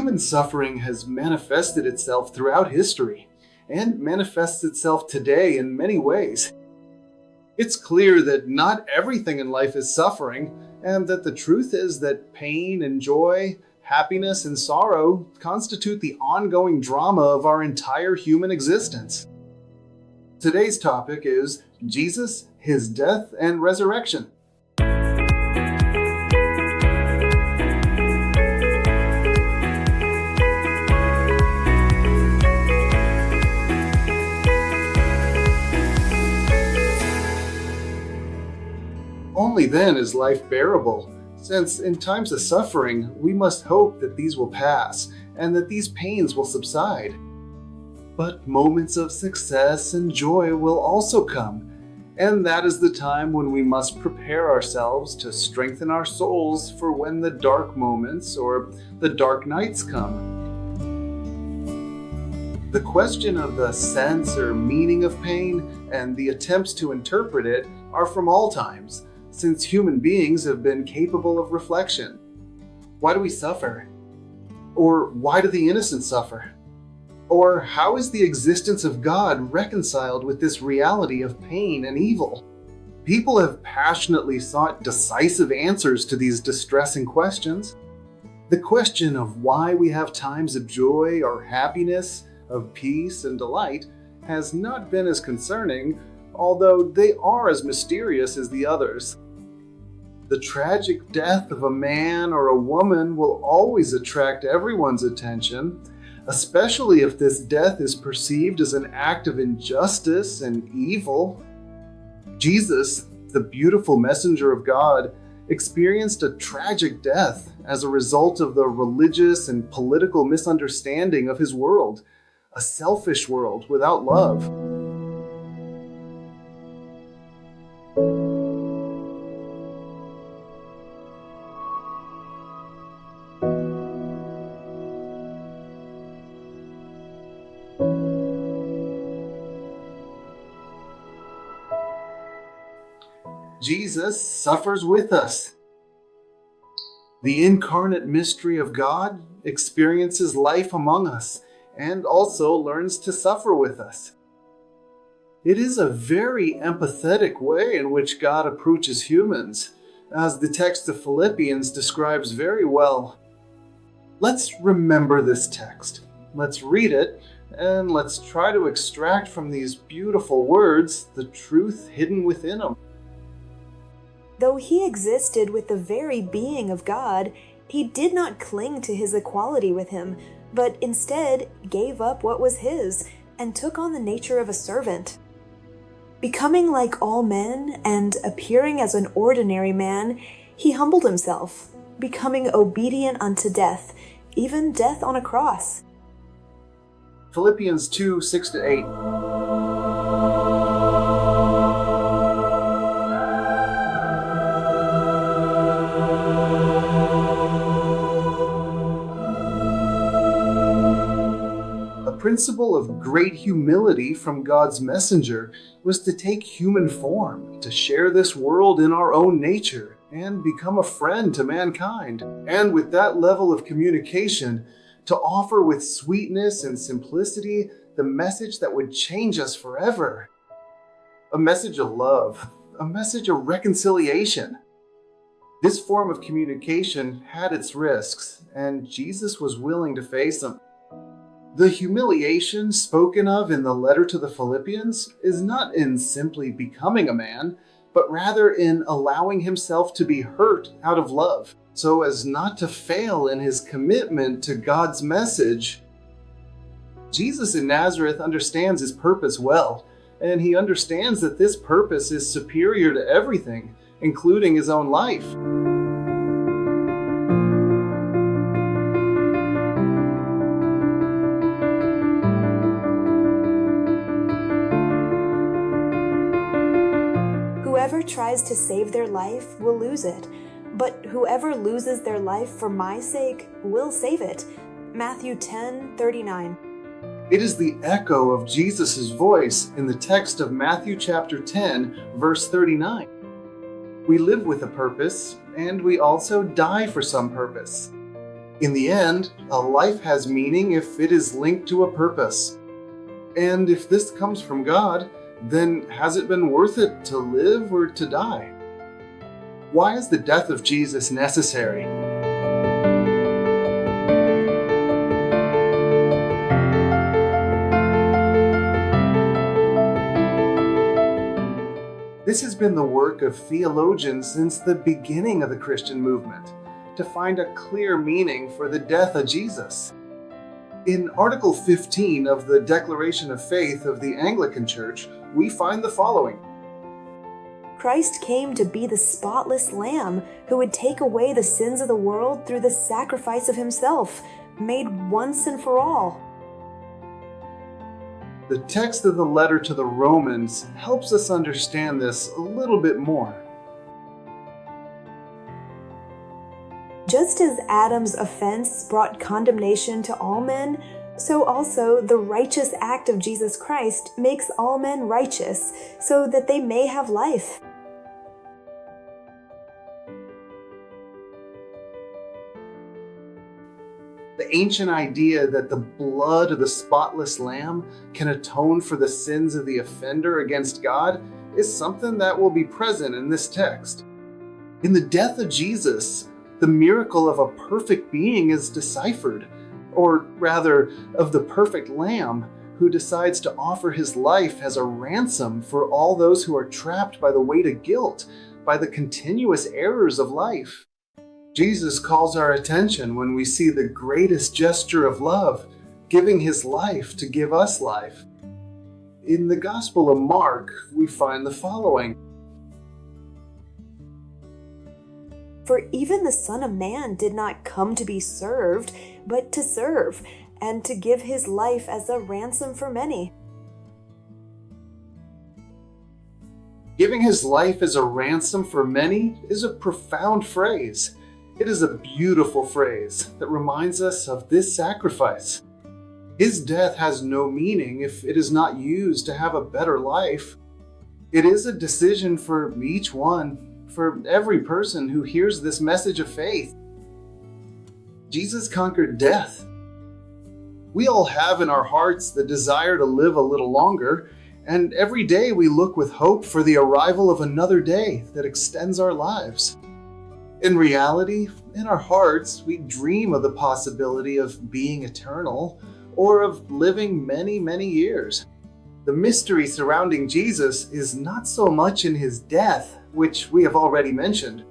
Human suffering has manifested itself throughout history and manifests itself today in many ways. It's clear that not everything in life is suffering, and that the truth is that pain and joy, happiness and sorrow constitute the ongoing drama of our entire human existence. Today's topic is Jesus, His Death and Resurrection. Only then is life bearable, since in times of suffering, we must hope that these will pass and that these pains will subside. But moments of success and joy will also come, and that is the time when we must prepare ourselves to strengthen our souls for when the dark moments or the dark nights come. The question of the sense or meaning of pain and the attempts to interpret it are from all times, since human beings have been capable of reflection. Why do we suffer? Or why do the innocent suffer? Or how is the existence of God reconciled with this reality of pain and evil? People have passionately sought decisive answers to these distressing questions. The question of why we have times of joy or happiness, of peace and delight, has not been as concerning, although they are as mysterious as the others. The tragic death of a man or a woman will always attract everyone's attention, especially if this death is perceived as an act of injustice and evil. Jesus, the beautiful messenger of God, experienced a tragic death as a result of the religious and political misunderstanding of his world, a selfish world without love. Jesus suffers with us. The incarnate mystery of God experiences life among us and also learns to suffer with us. It is a very empathetic way in which God approaches humans, as the text of Philippians describes very well. Let's remember this text. Let's read it, and let's try to extract from these beautiful words the truth hidden within them. Though he existed with the very being of God, he did not cling to his equality with him, but instead gave up what was his and took on the nature of a servant. Becoming like all men and appearing as an ordinary man, he humbled himself, becoming obedient unto death, even death on a cross. Philippians 2, 6-8. Principle of great humility from God's messenger was to take human form, to share this world in our own nature, and become a friend to mankind. And with that level of communication, to offer with sweetness and simplicity the message that would change us forever. A message of love, a message of reconciliation. This form of communication had its risks, and Jesus was willing to face them. The humiliation spoken of in the letter to the Philippians is not in simply becoming a man, but rather in allowing himself to be hurt out of love, so as not to fail in his commitment to God's message. Jesus in Nazareth understands his purpose well, and he understands that this purpose is superior to everything, including his own life. Whoever tries to save their life will lose it, but whoever loses their life for my sake will save it. Matthew 10:39. It is the echo of Jesus' voice in the text of Matthew chapter 10, verse 39. We live with a purpose, and we also die for some purpose. In the end, a life has meaning if it is linked to a purpose. And if this comes from God, then has it been worth it to live or to die? Why is the death of Jesus necessary? This has been the work of theologians since the beginning of the Christian movement, to find a clear meaning for the death of Jesus. In Article 15 of the Declaration of Faith of the Anglican Church, we find the following. Christ came to be the spotless Lamb who would take away the sins of the world through the sacrifice of himself, made once and for all. The text of the letter to the Romans helps us understand this a little bit more. Just as Adam's offense brought condemnation to all men, so also the righteous act of Jesus Christ makes all men righteous, so that they may have life. The ancient idea that the blood of the spotless lamb can atone for the sins of the offender against God is something that will be present in this text. In the death of Jesus, the miracle of a perfect being is deciphered, or rather, of the perfect lamb who decides to offer his life as a ransom for all those who are trapped by the weight of guilt, by the continuous errors of life. Jesus calls our attention when we see the greatest gesture of love, giving his life to give us life. In the Gospel of Mark, we find the following. For even the Son of Man did not come to be served, but to serve, and to give his life as a ransom for many. Giving his life as a ransom for many is a profound phrase. It is a beautiful phrase that reminds us of this sacrifice. His death has no meaning if it is not used to have a better life. It is a decision for each one, for every person who hears this message of faith. Jesus conquered death. We all have in our hearts the desire to live a little longer, and every day we look with hope for the arrival of another day that extends our lives. In reality, in our hearts, we dream of the possibility of being eternal or of living many, many years. The mystery surrounding Jesus is not so much in his death, which we have already mentioned.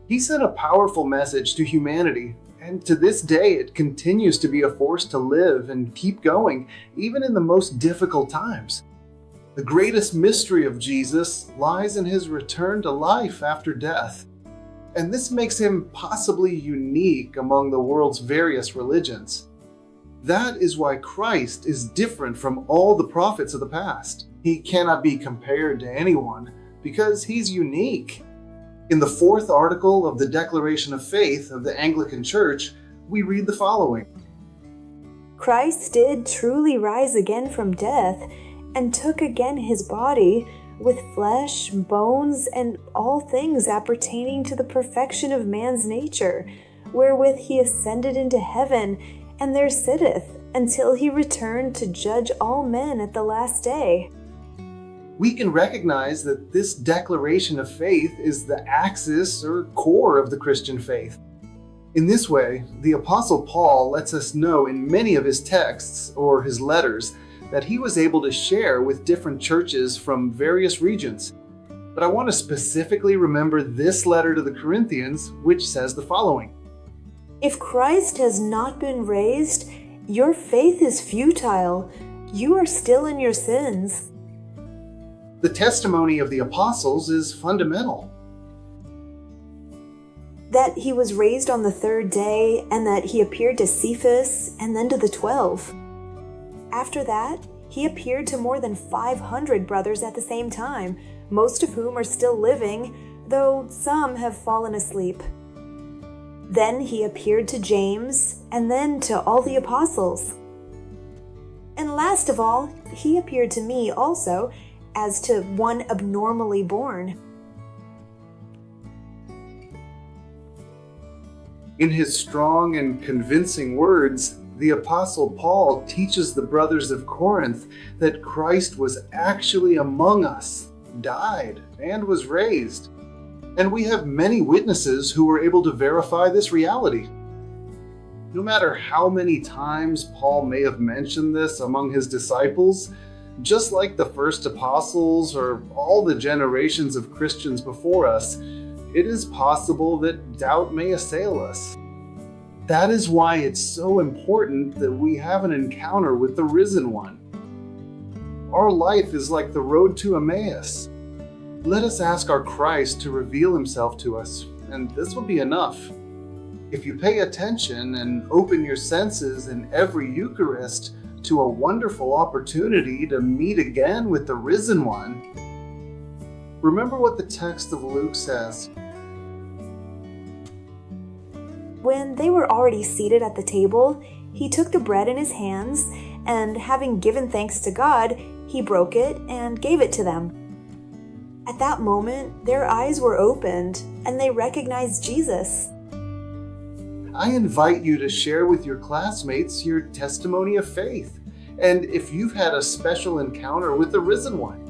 He sent a powerful message to humanity, and to this day it continues to be a force to live and keep going, even in the most difficult times. The greatest mystery of Jesus lies in his return to life after death. And this makes him possibly unique among the world's various religions. That is why Christ is different from all the prophets of the past. He cannot be compared to anyone because he's unique. In the 4th article of the Declaration of Faith of the Anglican Church, we read the following. Christ did truly rise again from death, and took again his body, with flesh, bones, and all things appertaining to the perfection of man's nature, wherewith he ascended into heaven, and there sitteth, until he return to judge all men at the last day. We can recognize that this declaration of faith is the axis or core of the Christian faith. In this way, the Apostle Paul lets us know in many of his texts or his letters that he was able to share with different churches from various regions. But I want to specifically remember this letter to the Corinthians, which says the following. If Christ has not been raised, your faith is futile. You are still in your sins. The testimony of the apostles is fundamental. That he was raised on the 3rd day, and that he appeared to Cephas, and then to the 12. After that, he appeared to more than 500 brothers at the same time, most of whom are still living, though some have fallen asleep. Then he appeared to James, and then to all the apostles. And last of all, he appeared to me also, as to one abnormally born. In his strong and convincing words, the Apostle Paul teaches the brothers of Corinth that Christ was actually among us, died, and was raised. And we have many witnesses who were able to verify this reality. No matter how many times Paul may have mentioned this among his disciples, just like the first apostles or all the generations of Christians before us, it is possible that doubt may assail us. That is why it's so important that we have an encounter with the risen one. Our life is like the road to Emmaus. Let us ask our Christ to reveal himself to us, and this will be enough. If you pay attention and open your senses in every Eucharist to a wonderful opportunity to meet again with the risen one, remember what the text of Luke says. When they were already seated at the table, he took the bread in his hands, and having given thanks to God, he broke it and gave it to them. At that moment, their eyes were opened, and they recognized Jesus. I invite you to share with your classmates your testimony of faith, and if you've had a special encounter with the risen one.